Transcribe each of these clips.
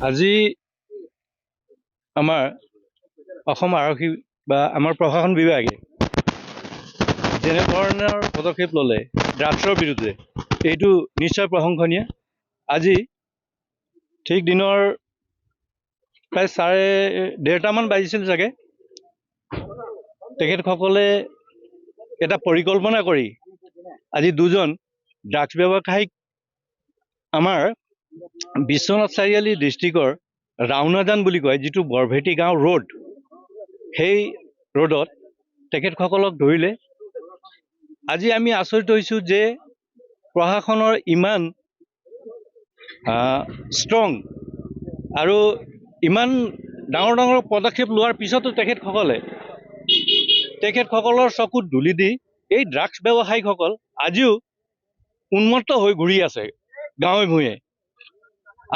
আজি আমাৰ অসম আৰক্ষী বা আমাৰ প্ৰশাসন বিভাগে যেনে ধৰণৰ পদক্ষেপ ল'লে ড্ৰাগছৰ বিৰুদ্ধে এইটো নিশ্চয় প্ৰশংসনীয়। আজি ঠিক দিনৰ প্ৰায় 1:30মান বাজিছিল চাগে, তেখেতসকলে এটা পৰিকল্পনা কৰি আজি দুজন ড্ৰাগছ ব্যৱসায়িক আমাৰ বিশ্বনাথ চাৰিআলি ডিষ্ট্ৰিক্টৰ ৰাওনাজান বুলি কয় যিটো বৰভেটি গাঁও ৰোড, সেই ৰোডত তেখেতসকলক ধৰিলে। আজি আমি আচৰিত হৈছোঁ যে প্ৰশাসনৰ ইমান ষ্ট্ৰং আৰু ইমান ডাঙৰ ডাঙৰ পদক্ষেপ লোৱাৰ পিছতো তেখেতসকলৰ চকুত ধূলি দি এই ড্ৰাগছ ব্যৱসায়ীসকল আজিও উন্মত্ত হৈ ঘূৰি আছে গাঁৱে ভূঞে।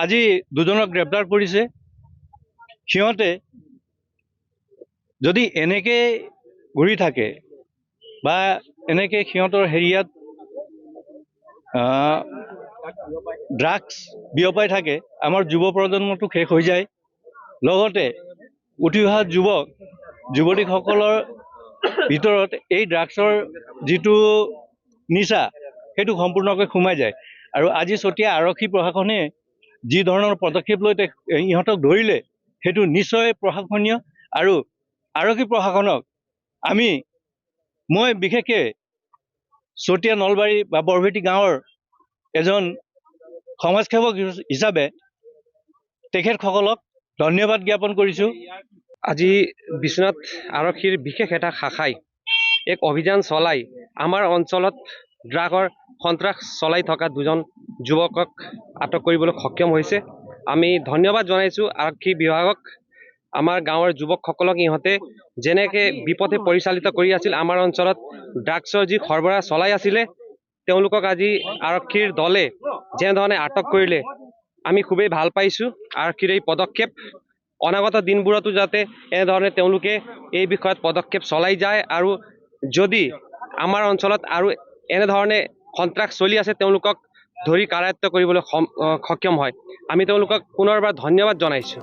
আজি দুজনক গ্ৰেপ্তাৰ কৰিছে। সিহঁতে যদি এনেকে ঘূৰি থাকে বা এনেকে সিহঁতৰ হেৰিয়াত ড্ৰাগছ বিয়পাই থাকে, আমাৰ যুৱ প্ৰজন্মটো শেষ হৈ যায়। লগতে উঠি অহা যুৱক যুৱতীসকলৰ ভিতৰত এই ড্ৰাগছৰ যিটো নিচা সেইটো সম্পূৰ্ণকৈ সোমাই যায়। আৰু আজি চতিয়া আৰক্ষী প্ৰশাসনে যি ধৰণৰ পদক্ষেপ লৈ ইহঁতক ধৰিলে সেইটো নিশ্চয় প্ৰশংসনীয়। আৰু আৰক্ষী প্ৰশাসনক মই বিশেষকৈ চতিয়া নলবাৰী বা বৰভেটি গাঁৱৰ এজন সমাজসেৱক হিচাপে তেখেতসকলক ধন্যবাদ জ্ঞাপন কৰিছোঁ। আজি বিশ্বনাথ আৰক্ষীৰ বিশেষ এটা শাখাই এক অভিযান চলাই আমাৰ অঞ্চলত ড্ৰাগৰ সন্ত্ৰাস চলাই থকা দুজন যুৱকক আটক কৰিবলৈ সক্ষম হৈছে। আমি ধন্যবাদ জনাইছোঁ আৰক্ষী বিভাগক। আমাৰ গাঁৱৰ যুৱকসকলক ইহঁতে যেনেকৈ বিপথে পৰিচালিত কৰি আছিল, আমাৰ অঞ্চলত ড্ৰাগছৰ যি সৰবৰাহ চলাই আছিলে, তেওঁলোকক আজি আৰক্ষীৰ দলে যেনেধৰণে আটক কৰিলে আমি খুবেই ভাল পাইছোঁ। আৰক্ষীৰ এই পদক্ষেপ অনাগত দিনবোৰতো যাতে এনেধৰণে তেওঁলোকে এই বিষয়ত পদক্ষেপ চলাই যায়, আৰু যদি আমাৰ অঞ্চলত আৰু এনেধৰণে সন্ত্ৰাস চলি আছে তেওঁলোকক ধৰি কাৰায়ত্ব কৰিবলৈ সক্ষম হয়। আমি তেওঁলোকক পুনৰবাৰ ধন্যবাদ জনাইছোঁ।